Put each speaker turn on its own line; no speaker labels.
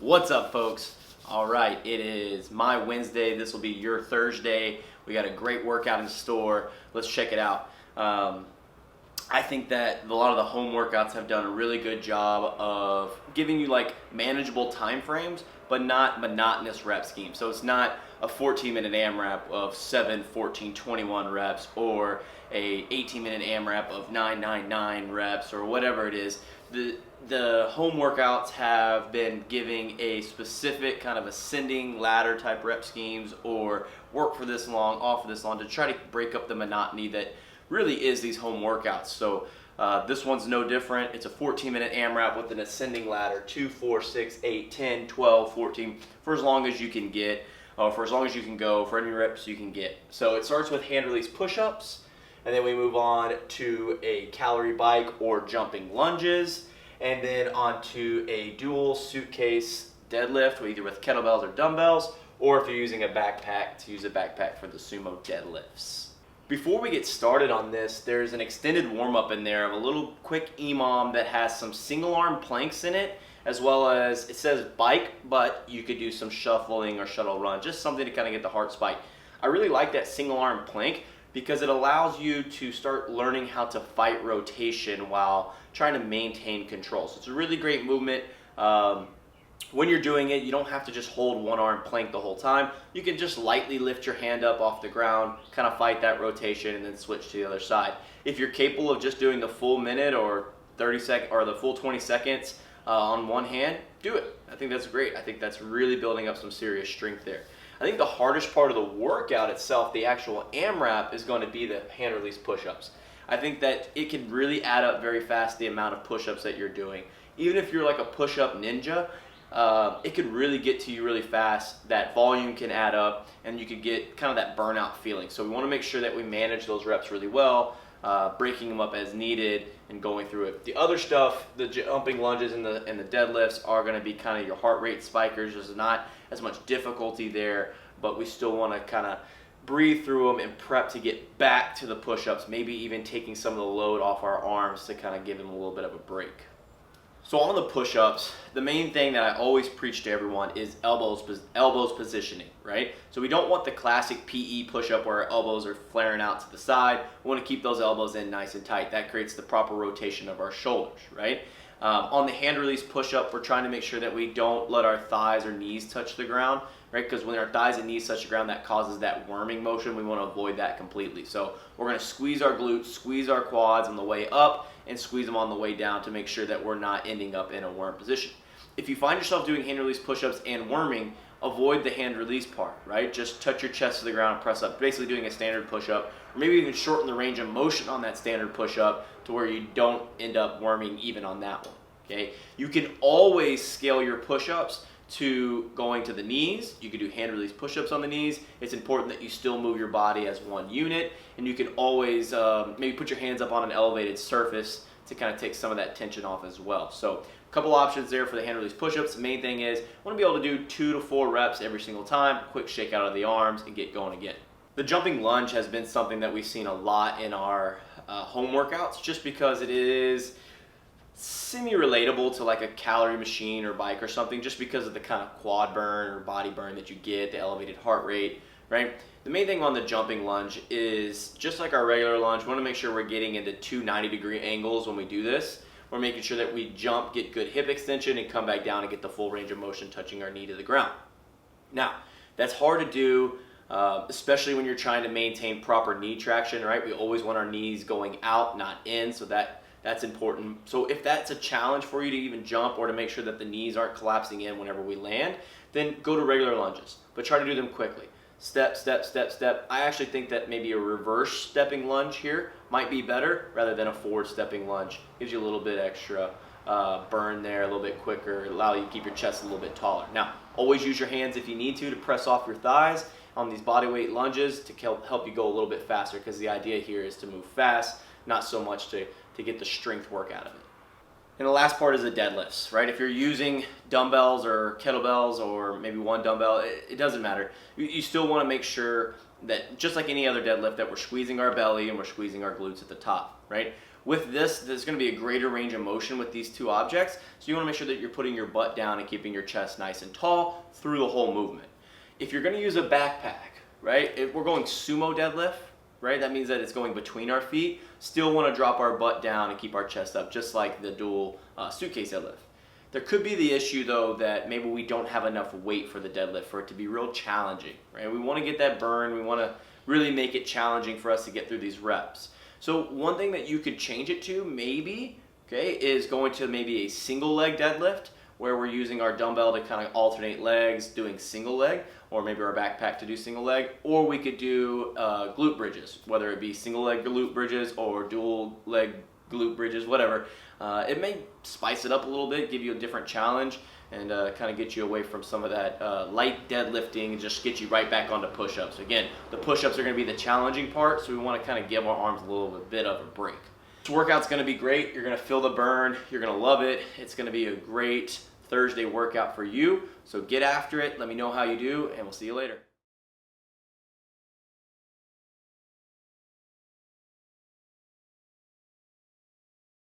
What's up, folks? All right, it is my Wednesday. This will be your Thursday. We got a great workout in store. Let's check it out. I think that a lot of the home workouts have done a really good job of giving you like manageable time frames, but not monotonous rep schemes. So it's not a 14-minute AMRAP of 7, 14, 21 reps, or a 18-minute AMRAP of 999 reps, or whatever it is. The home workouts have been giving a specific kind of ascending ladder type rep schemes, or work for this long, off for this long, to try to break up the monotony that really is these home workouts. So this one's no different. It's a 14-minute AMRAP with an ascending ladder, 2, 4, 6, 8, 10, 12, 14, for as long as you can get, for as long as you can go, for any reps you can get. So it starts with hand release push-ups, and then we move on to a calorie bike or jumping lunges, and then onto a dual suitcase deadlift, either with kettlebells or dumbbells, or if you're using a backpack, to use a backpack for the sumo deadlifts. Before we get started on this, there's an extended warm-up in there of a little quick EMOM that has some single arm planks in it, as well as, it says bike, but you could do some shuffling or shuttle run, just something to kind of get the heart spike. I really like that single arm plank because it allows you to start learning how to fight rotation while trying to maintain control. So it's a really great movement. When you're doing it, you don't have to just hold one arm plank the whole time. You can just lightly lift your hand up off the ground, kind of fight that rotation, and then switch to the other side. If you're capable of just doing the full minute or 30 seconds or the full 20 seconds on one hand, do it. I think that's great. I think that's really building up some serious strength there. I think the hardest part of the workout itself, the actual AMRAP, is going to be the hand release push-ups. I think that it can really add up very fast the amount of push-ups that you're doing. Even if you're like a push-up ninja, it could really get to you really fast. That volume can add up, and you could get kind of that burnout feeling. So we want to make sure that we manage those reps really well, breaking them up as needed and going through it. The other stuff, the jumping lunges and the deadlifts, are going to be kind of your heart rate spikers. There's not as much difficulty there, but we still want to kind of breathe through them and prep to get back to the push-ups, maybe even taking some of the load off our arms to kind of give them a little bit of a break. So on the push-ups, the main thing that I always preach to everyone is elbows positioning, right? So we don't want the classic PE push-up where our elbows are flaring out to the side. We want to keep those elbows in nice and tight. That creates the proper rotation of our shoulders, right? On the hand release push-up, we're trying to make sure that we don't let our thighs or knees touch the ground, right? Because when our thighs and knees touch the ground, that causes that worming motion. We want to avoid that completely. So we're going to squeeze our glutes, squeeze our quads on the way up, and squeeze them on the way down to make sure that we're not ending up in a worm position. If you find yourself doing hand release push-ups and worming, avoid the hand release part, right? Just touch your chest to the ground and press up, basically doing a standard push-up, or maybe even shorten the range of motion on that standard push-up to where you don't end up worming even on that one, okay? You can always scale your push-ups to going to the knees. You can do hand release push-ups on the knees. It's important that you still move your body as one unit, and you can always maybe put your hands up on an elevated surface to kind of take some of that tension off as well. So a couple options there for the hand release push-ups. The main thing is I want to be able to do 2 to 4 reps every single time, quick shake out of the arms, and get going again. The jumping lunge has been something that we've seen a lot in our home workouts, just because it is semi-relatable to like a calorie machine or bike or something, just because of the kind of quad burn or body burn that you get, the elevated heart rate, right? The main thing on the jumping lunge is, just like our regular lunge, we want to make sure we're getting into 2 90-degree angles when we do this. We're making sure that we jump, get good hip extension, and come back down and get the full range of motion touching our knee to the ground. Now, that's hard to do, especially when you're trying to maintain proper knee traction, right? We always want our knees going out, not in, so that's important. So if that's a challenge for you to even jump, or to make sure that the knees aren't collapsing in whenever we land, then go to regular lunges, but try to do them quickly. Step, step, step, step. I actually think that maybe a reverse stepping lunge here might be better rather than a forward stepping lunge. Gives you a little bit extra burn there, a little bit quicker, allow you to keep your chest a little bit taller. Now, always use your hands if you need to press off your thighs on these bodyweight lunges to help you go a little bit faster, because the idea here is to move fast, not so much to get the strength work out of it. And the last part is the deadlifts, right? If you're using dumbbells or kettlebells, or maybe one dumbbell, it doesn't matter. You still want to make sure that, just like any other deadlift, that we're squeezing our belly and we're squeezing our glutes at the top, right? With this, there's going to be a greater range of motion with these two objects, so you want to make sure that you're putting your butt down and keeping your chest nice and tall through the whole movement. If you're going to use a backpack, right, if we're going sumo deadlift, right, that means that it's going between our feet, still want to drop our butt down and keep our chest up, just like the dual suitcase deadlift. There could be the issue though that maybe we don't have enough weight for the deadlift for it to be real challenging, right? We want to get that burn, we want to really make it challenging for us to get through these reps. So one thing that you could change it to maybe, okay, is going to maybe a single leg deadlift where we're using our dumbbell to kind of alternate legs, doing single leg, or maybe our backpack to do single leg, or we could do glute bridges, whether it be single leg glute bridges or dual leg glute bridges, whatever. It may spice it up a little bit, give you a different challenge, and kind of get you away from some of that light deadlifting and just get you right back onto push-ups. Again, the push-ups are going to be the challenging part, so we want to kind of give our arms a little bit of a break. This workout's going to be great. You're going to feel the burn. You're going to love it. It's going to be a great Thursday workout for you. So get after it. Let me know how you do, and we'll see you later.